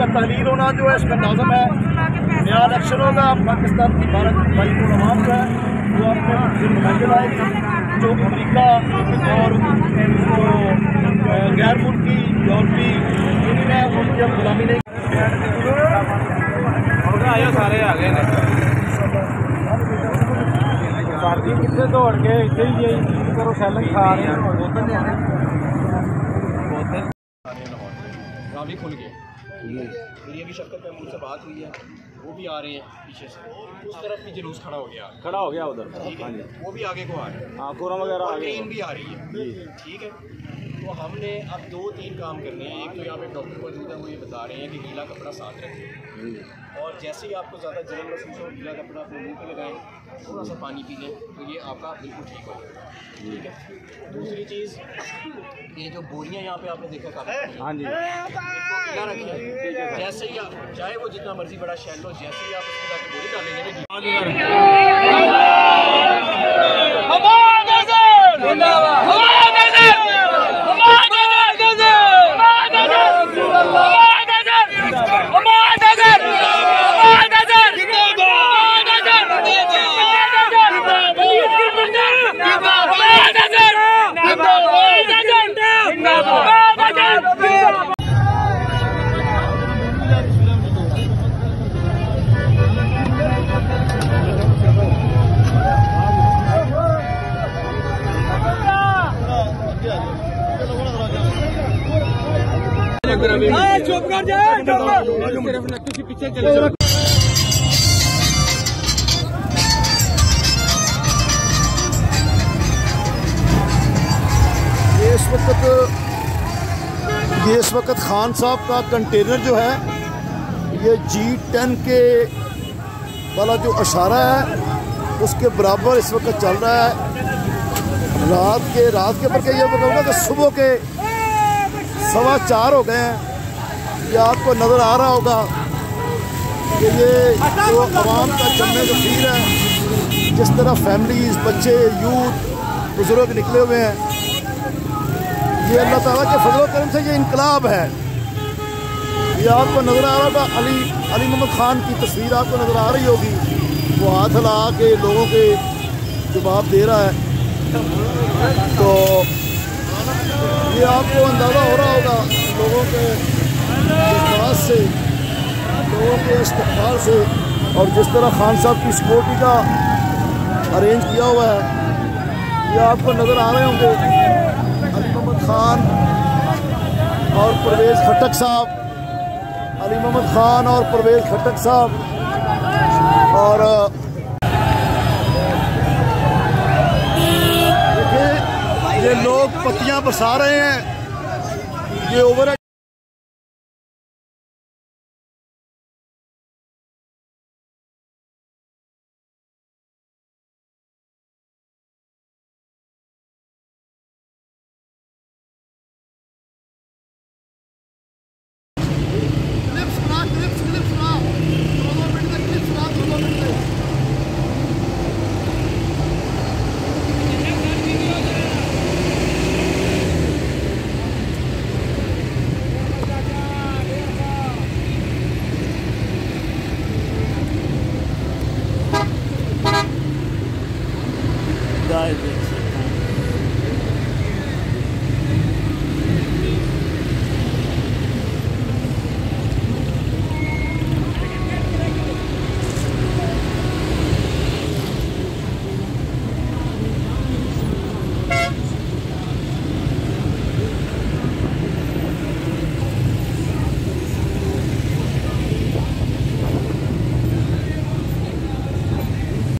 इसका तहलील होना जो है इसका लाजम है। नया इलेक्शन होगा, पाकिस्तान की भारत भाई को आवाम जो है वो अपने नुमाइंदे लाएगी, जो अमरीका और गैर मुल्की यूरोपी यूनियन है उनकी अब गुलामी नहीं। आयो सारे आ गए कितने दौड़ के इतने ही करो सैलन खा रहे हैं। रावी खुल गए, मेरी अभी शक्कर महमूद से बात हुई है, वो भी आ रहे हैं पीछे से, उस तरफ भी जुलूस खड़ा हो गया उधर, ठीक है, वो भी आगे को आ रहे हैं, हाँ कोरम वगैरह आ गए, भी आ रही है, ठीक है। तो हमने अब 2-3 काम करने हैं। एक तो यहाँ पे डॉक्टर मौजूद है, वो ये बता रहे हैं कि गीला कपड़ा साथ रखें, और जैसे ही आपको ज़्यादा जलन महसूस हो गीला कपड़ा अपने मुँह पे लगाएं, थोड़ा सा पानी पी लें, तो ये आपका बिल्कुल ठीक हो जाएगा, ठीक है। दूसरी चीज़, ये जो बोरियां यहाँ पे आपने देखा काफ़ी, हाँ जी, इसको गीला रखें, जैसे ही आप चाहे वो जितना मर्जी बड़ा शैल हो, जैसे ही आप उसको जाके बोरी डालेंगे चुप कर जाए, पीछे चले जाओ। ये इस वक्त खान साहब का कंटेनर जो है ये G10 के वाला जो इशारा है उसके बराबर इस वक्त चल रहा है। रात के बल्कि ये बताऊँगा कि सुबह के 4:15 हो गए हैं। ये आपको नज़र आ रहा होगा कि ये जो आवाम का जम्मे गफीर है, जिस तरह फैमिलीज, बच्चे, यूथ, बुजुर्ग निकले हुए हैं, ये अल्लाह ताला के फजल करम से ये इनकलाब है। ये आपको नज़र आ रहा होगा, अली मोहम्मद खान की तस्वीर आपको नज़र आ रही होगी, वो हाथ हिला के लोगों के जवाब दे रहा है। तो ये आपको अंदाज़ा हो रहा होगा लोगों के जज्बात से, लोगों के इस्तक़बाल से, और जिस तरह खान साहब की सिक्योरिटी का अरेंज किया हुआ है। ये आपको नज़र आ रहे होंगे अली मोहम्मद खान और परवेज़ खट्टक साहब, अली मोहम्मद खान और परवेज़ खट्टक साहब। और देखिए ये लोग पत्तियां बरसा रहे हैं, ये ओवर